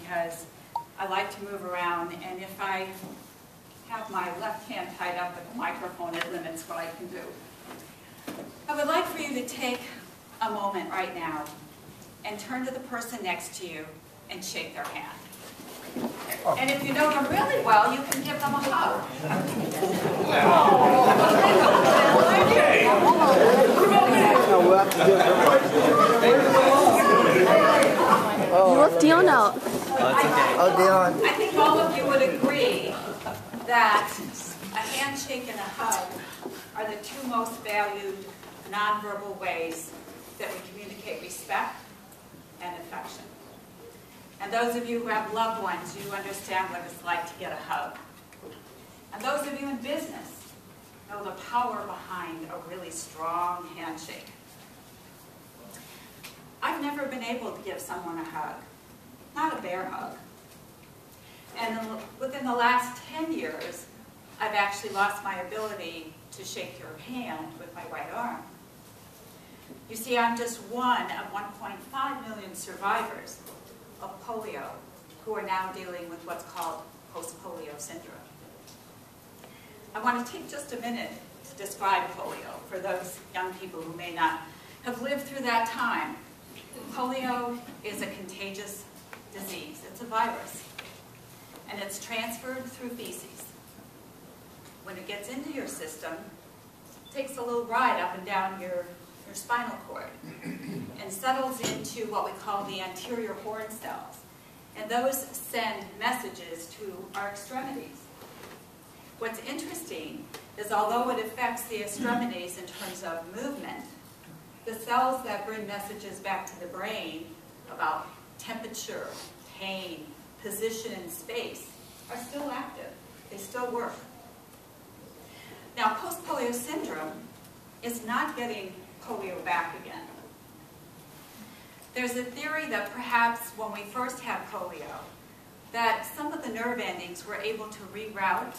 because I like to move around, and if I have my left hand tied up with the microphone, it limits what I can do. I would like for you to take a moment right now and turn to the person next to you and shake their hand. And if you know them really well, you can give them a hug. You left Dion out. I think all of you would agree that a handshake and a hug are the two most valued nonverbal ways that we communicate respect and affection. And those of you who have loved ones, you understand what it's like to get a hug. And those of you in business know the power behind a really strong handshake. I've never been able to give someone a hug, not a bear hug. And within the last 10 years, I've actually lost my ability to shake your hand with my right arm. You see, I'm just one of 1.5 million survivors of polio who are now dealing with what's called post-polio syndrome. I want to take just a minute to describe polio for those young people who may not have lived through that time. Polio is a contagious disease. It's a virus, and it's transferred through feces. When it gets into your system, it takes a little ride up and down your spinal cord and settles into what we call the anterior horn cells. And those send messages to our extremities. What's interesting is although it affects the extremities in terms of movement, the cells that bring messages back to the brain about temperature, pain, position, and space are still active. They still work. Now, post-polio syndrome is not getting polio back again. There's a theory that perhaps when we first had polio, that some of the nerve endings were able to reroute,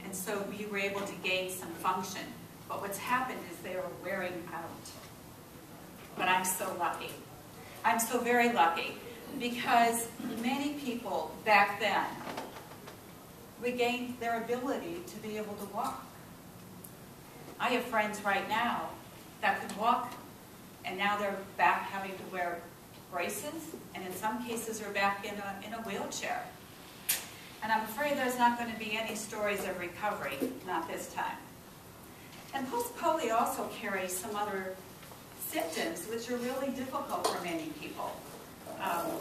and so you were able to gain some function. But what's happened is they are wearing out. But I'm so lucky. I'm so very lucky, because many people back then regained their ability to be able to walk. I have friends right now that could walk, and now they're back having to wear braces, and in some cases are back in a wheelchair. And I'm afraid there's not going to be any stories of recovery, not this time. And post-polio also carries some other symptoms which are really difficult for many people.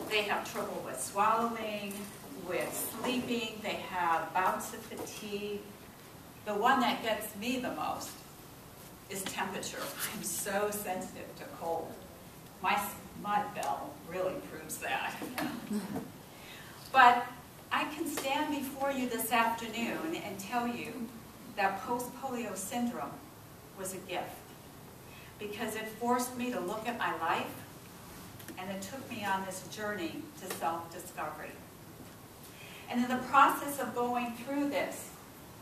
They have trouble with swallowing, with sleeping, they have bouts of fatigue. The one that gets me the most is temperature. I'm so sensitive to cold. My mud bell really proves that. But I can stand before you this afternoon and tell you that post-polio syndrome was a gift, because it forced me to look at my life, and it took me on this journey to self-discovery. And in the process of going through this,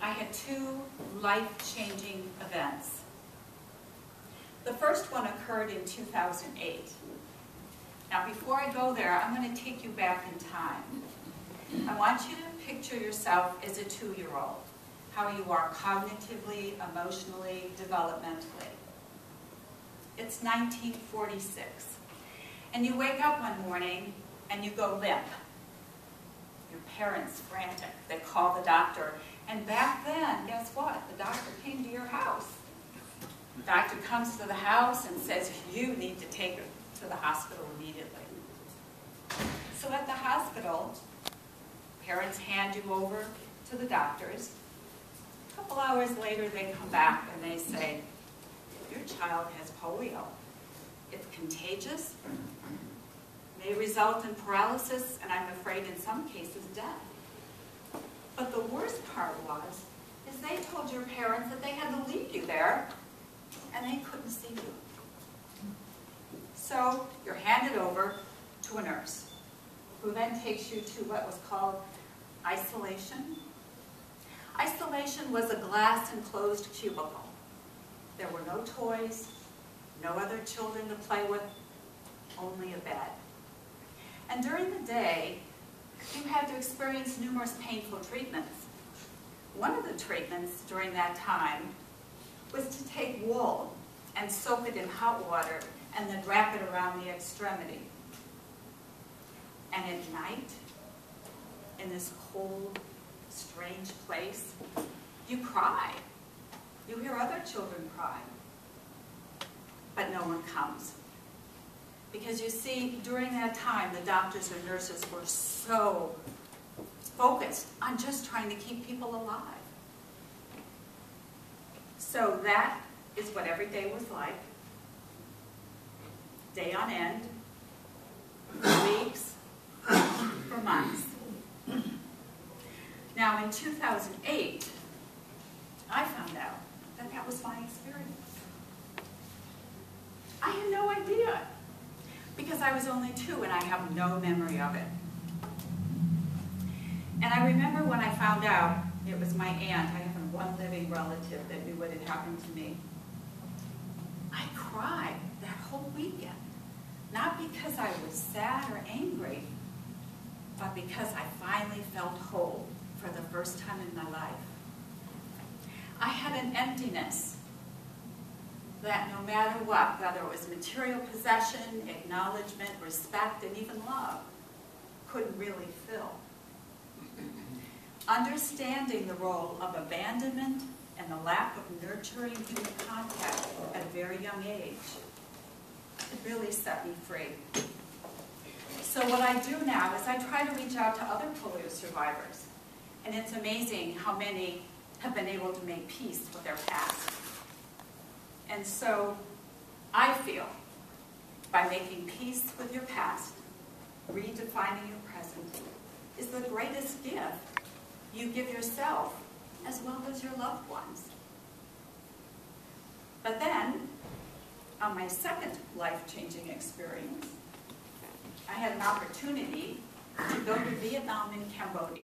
I had two life-changing events. The first one occurred in 2008. Now, before I go there, I'm going to take you back in time. I want you to picture yourself as a 2-year-old, how you are cognitively, emotionally, developmentally. It's 1946. And you wake up one morning and you go limp. Your parents frantic. They call the doctor. And back then, guess what? The doctor came to your house. The doctor comes to the house and says, you need to take her to the hospital immediately. So at the hospital, parents hand you over to the doctors. A couple hours later, they come back and they say, your child has polio. It's contagious, may result in paralysis, and I'm afraid in some cases death. But the worst part was, is they told your parents that they had to leave you there, and they couldn't see you. So you're handed over to a nurse, who then takes you to what was called isolation. Isolation was a glass-enclosed cubicle. There were no toys, no other children to play with, only a bed. And during the day, you had to experience numerous painful treatments. One of the treatments during that time was to take wool and soak it in hot water and then wrap it around the extremity. And at night, in this cold, strange place, you cry. You hear other children cry. But no one comes. Because you see, during that time, the doctors and nurses were so focused on just trying to keep people alive. So that is what every day was like. Day on end, for weeks, for months. Now in 2008, I found out that that was my experience. I had no idea, because I was only 2 and I have no memory of it. And I remember when I found out, it was my aunt, I have one living relative that knew what had happened to me. I cried that whole weekend, not because I was sad or angry, but because I finally felt whole for the first time in my life. I had an emptiness that no matter what, whether it was material possession, acknowledgement, respect, and even love, couldn't really fill. Understanding the role of abandonment and the lack of nurturing human contact at a very young age, it really set me free. So what I do now is I try to reach out to other polio survivors, and it's amazing how many have been able to make peace with their past. And so I feel by making peace with your past, redefining your present, is the greatest gift you give yourself as well as your loved ones. But then, on my second life-changing experience, I had an opportunity to go to Vietnam and Cambodia.